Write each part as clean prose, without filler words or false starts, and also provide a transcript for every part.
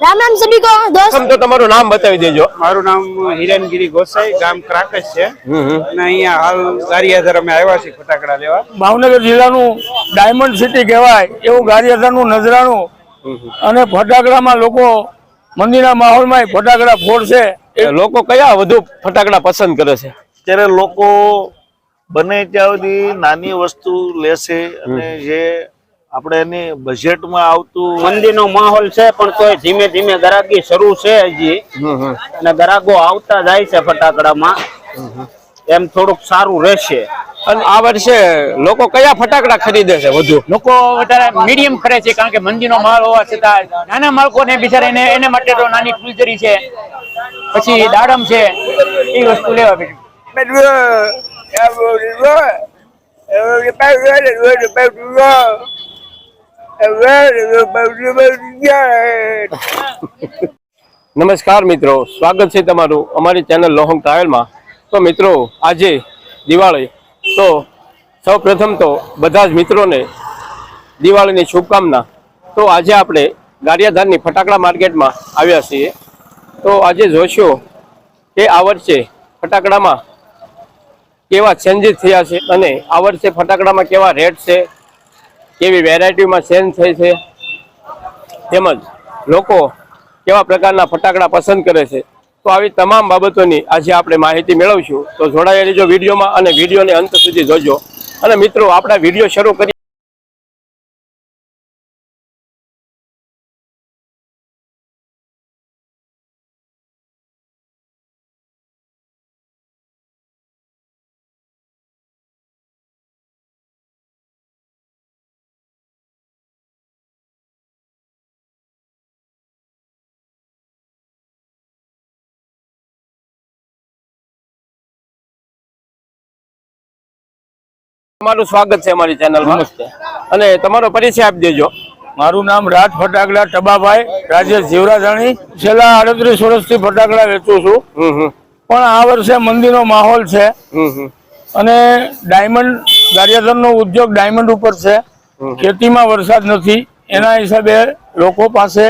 राम राम सभी को दोस्त। तो તમારું નામ બતાવી દેજો। મારું નામ હિરેનગીરી ગોસાઈ, ગામ ક્રાકસ છે અને અહીંયા હાલ ગારિયાધાર અમે આવ્યા છીએ ફટાકડા લેવા। ભાવનગર જિલ્લાનું ડાયમંડ સિટી કહેવાય એવું ગારિયાધારનું નજરાણું અને ફટાકડામાં લોકો મંદિરના માહોલમાં ફટાકડા ફોડશે। લોકો કયા વધુ ફટાકડા પસંદ કરે છે? ત્યારે લોકો બને ત્યાં સુધી નાની વસ્તુ લેશે અને જે આપણે એની બજેટમાં આવતું મંદિરનો માહોલ છે પણ તોય ધીમે ધીમે ગરાગી શરૂ છે હજી અને ગરાગો આવતા જાય છે ફટાકડામાં, એમ થોડુંક સારું રહેશે। અને આ વર્ષે લોકો કયા ફટાકડા ખરીદે છે વધુ? લોકો વધારે મીડિયમ ખરે છે કારણ કે મંદિરનો માલ હોવા છતાં નાના બાળકોને બિચારા એને માટે તો નાની ફૂલઝડી છે, પછી દાડમ છે, એ વસ્તુ લેવા નમસ્કાર મિત્રો, સ્વાગત છે તમારું અમારી ચેનલ લોહંગ ટ્રાવેલમાં। તો મિત્રો આજે દિવાળી, તો સૌ પ્રથમ તો બધા જ મિત્રોને દિવાળીની શુભકામના। તો આજે આપણે ગારિયાધારની ફટાકડા માર્કેટમાં આવ્યા છીએ। તો આજે જોશો કે આ વર્ષે ફટાકડામાં કેવા ચેન્જીસ થયા છે અને આ વર્ષે ફટાકડામાં કેવા રેટ છે, કેવી વેરાયટીમાં ચેન્જ થઈ છે, તેમજ લોકો કેવા પ્રકારના ફટાકડા પસંદ કરે છે। તો આવી તમામ બાબતોની આજે આપણે માહિતી મેળવશું। તો જોડાયેલી રહેજો વિડીયોમાં અને વિડીયોને અંત સુધી જોજો। અને મિત્રો આપણા વિડીયો શરૂ કરી તમારું સ્વાગત છે અમારી ચેનલમાં અને તમારો પરિચય આપી દેજો। મારું નામ રાજ ફટાકડા ટબાભાઈ રાજેશ જીવરાજાણી, છેલ્લા 38 વર્ષથી ફટાકડા વેચું છું। પણ આ વર્ષે મંદિરનો માહોલ છે અને ડાયમંડ ગારિયાધારનો ઉદ્યોગ ડાયમંડ ઉપર છે, ખેતીમાં વરસાદ નથી, એના હિસાબે લોકો પાસે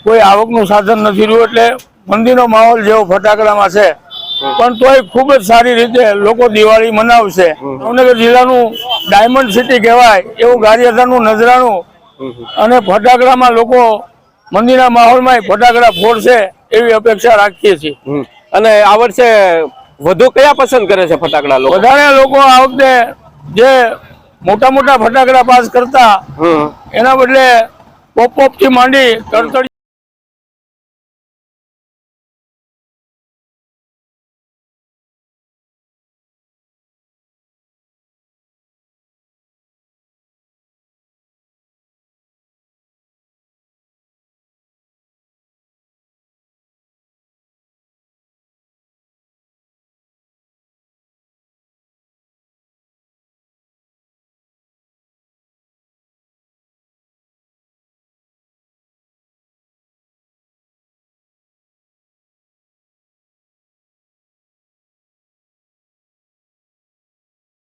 કોઈ આવકનું સાધન નથી રહ્યું, એટલે મંદિરનો માહોલ જેવો ફટાકડામાં છે। પણ તોય ખૂબ જ સારી રીતે લોકો દિવાળી મનાવશે। ભાવનગર જિલ્લાનું ડાયમંડ સિટી કહેવાય એવું ગારિયાધારનું નજરાણું અને ફટાકડામાં લોકો મંદિરના માહોલમાં ફટાકડા ફોડશે એવી અપેક્ષા રાખીએ છીએ। અને આ વર્ષે વધુ કયા પસંદ કરે છે ફટાકડા લોકો? વધારે લોકો આ વખતે જે મોટા મોટા ફટાકડા પાસ કરતા એના બદલે પોપ થી માંડી તડતડી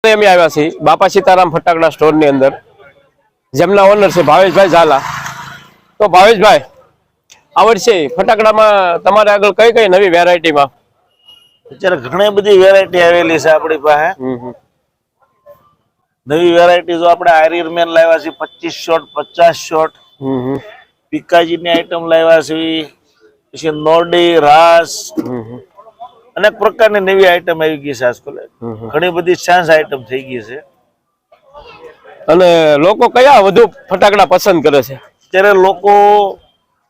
આવ્યા છે બાપા સીતારામ ફટાકડા સ્ટોર ની અંદર, જેમના ઓનર છે ભાવેશભાઈ ઝાલા। તો ભાવેશભાઈ, આ વર્ષે ફટાકડામાં તમારે આગળ કઈ કઈ નવી વેરાયટીમાં? અત્યારે ઘણી બધી વેરાયટી આવેલી છે આપણી પાસે। નવી વેરાયટી જો આપણે આયરમેન લાવ્યા છે 25 શોટ 50 શોટ, પિકાજી ની આઈટમ લાવ્યા છે, પછી નોરડી રાસ, અનેક પ્રકારની નવી આઈટમ આવી ગઈ છે આજકાલ, ઘણી બધી સાંસ આઈટમ થઈ ગઈ છે। અને લોકો કયા વધુ ફટાકડા પસંદ કરે છે? ત્યારે લોકો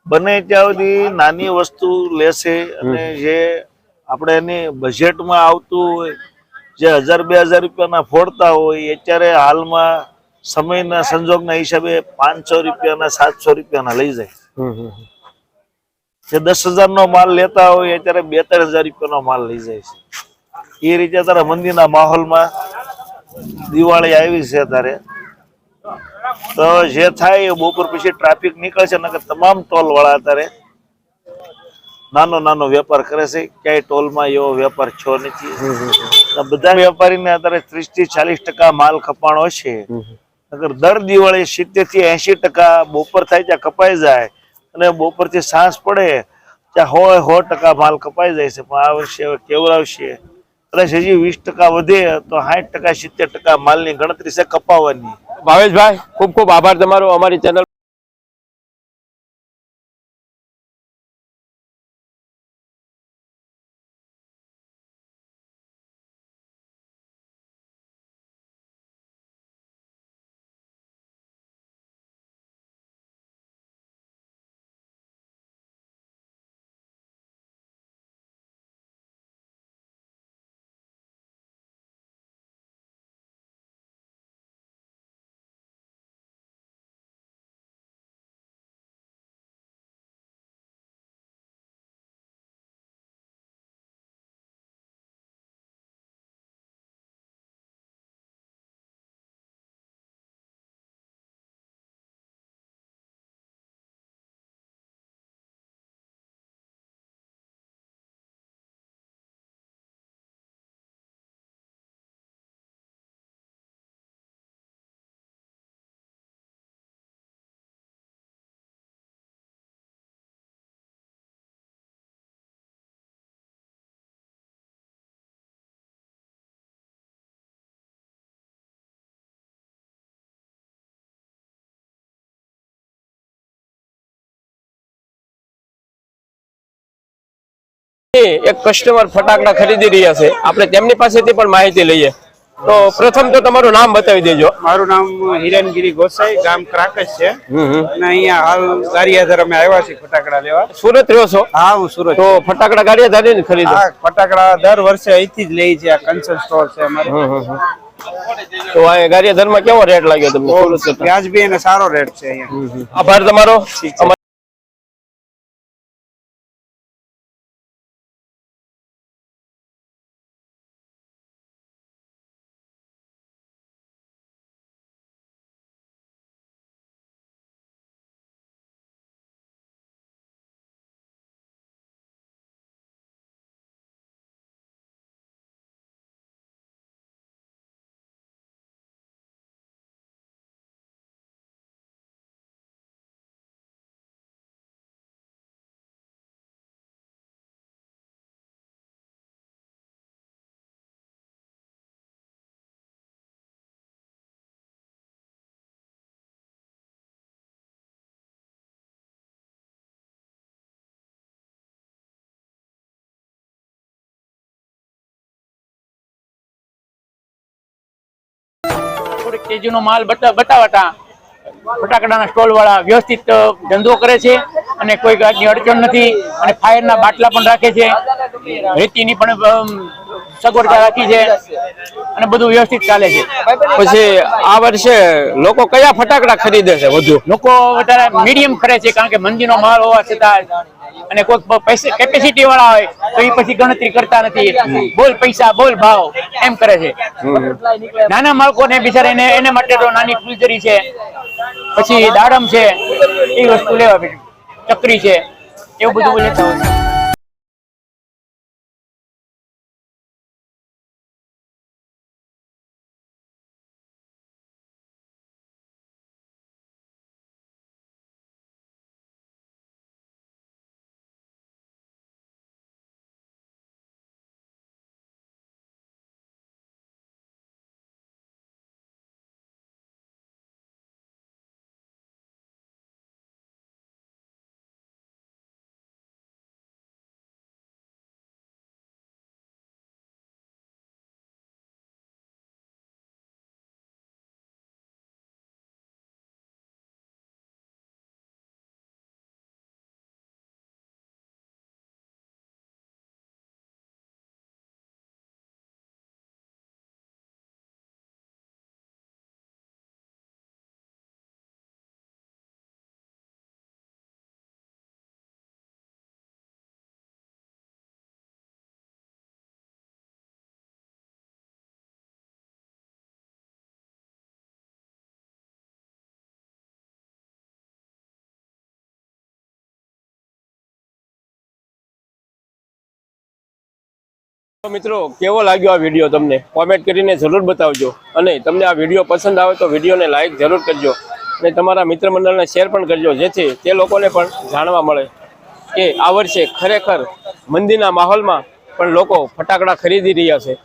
બને ત્યાં સુધી નાની વસ્તુ લેશે અને જે આપણે એની બજેટમાં આવતું હોય, જે 1000-2000 રૂપિયાના ફોડતા હોય, અત્યારે હાલમાં સમયના સંજોગના હિસાબે 500 રૂપિયાના 700 રૂપિયાના લઈ જાય। જે 10,000 નો માલ લેતા હોય અત્યારે 2-3 હજાર રૂપિયાનો માલ લઈ જાય છે। એ રીતે અત્યારે મંદિરના માહોલમાં દિવાળી આવી છે અત્યારે, તો જે થાય એ બપોર પછી ટ્રાફિક નીકળશે, નકર તમામ ટોલ વાળા અત્યારે નાનો નાનો વેપાર કરે છે, ક્યાંય ટોલમાં એવો વેપાર છો નથી। બધા વેપારીને અત્યારે 30 થી 40% માલ ખપાણો છે, અગર દર દિવાળી 70 થી 80% બપોર થાય ત્યાં કપાઈ જાય, અને બપોરથી સાંજ પડે ત્યાં 100% માલ કપાઈ જાય છે. પણ આ વર્ષે હવે કેવડાવશે કદાચ હજી 20% વધે તો 60% 70% માલની ગણતરી છે કપાવવાની. ભાવેશભાઈ ખૂબ ખૂબ આભાર તમારો અમારી ચેનલ એક કસ્ટમર ફટાકડા ખરીદી રહ્યા છે. આપણે તેમની પાસેથી પણ માહિતી લઈએ. તો પ્રથમ તો તમારું નામ બતાવી દેજો. મારું નામ હિરેનગીરી ગોસાઈ, ગામ ક્રાકસ છે અને અહીંયા હાલ ગારિયાધર અમે આવ્યા છીએ ફટાકડા લેવા. સુરત રહ્યો છો? હા, હું સુરત. તો ફટાકડા ગારિયાધારી ને ખરીદો? હા, ફટાકડા દર વર્ષે અહીંથી જ લઈ છે. આ કન્સર્ન સ્ટોર છે અમારે. તો આ ગારિયાધારમાં કેવો રેટ લાગ્યો તમને? વ્યાજબી અને સારો રેટ છે અહીંયા. આભાર તમારો. થોડીક તેજીનો માલ બતાવતા ફટાકડાના સ્ટોલ વાળા વ્યવસ્થિત ધંધો કરે છે અને કોઈ ગાડની અડચણ નથી અને ફાયરના બાટલા પણ રાખે છે, રેતીની પણ સગવડતા રાખી છે અને બધું વ્યવસ્થિત ચાલે છે. પછી આ વર્ષે લોકો કયા ફટાકડા ખરીદે છે વધુ? લોકો વધારે મીડિયમ કરે છે કારણ કે મંદીનો માલ હોવા છતાં અને કોઈ કેપેસિટી વાળા હોય તો એ પછી ગણતરી કરતા નથી, બોલ પૈસા બોલ ભાવ એમ કરે છે. નાના બાળકોને બિચારા એને માટે તો નાની ફૂલઝરી છે, પછી દાડમ છે, એ વસ્તુ લેવા, ચકરી છે, એવું બધું લેતા હોય છે. મિત્રો કેવો લાગ્યો આ વિડીયો તમને કોમેન્ટ કરીને જરૂર બતાવજો અને તમને આ વિડીયો પસંદ આવે તો વિડીયોને લાઈક જરૂર કરજો અને તમારા મિત્ર મંડળને શેર પણ કરજો, જેથી તે લોકોને પણ જાણવા મળે કે આ વર્ષે ખરેખર મંદિરના માહોલમાં પણ લોકો ફટાકડા ખરીદી રહ્યા છે.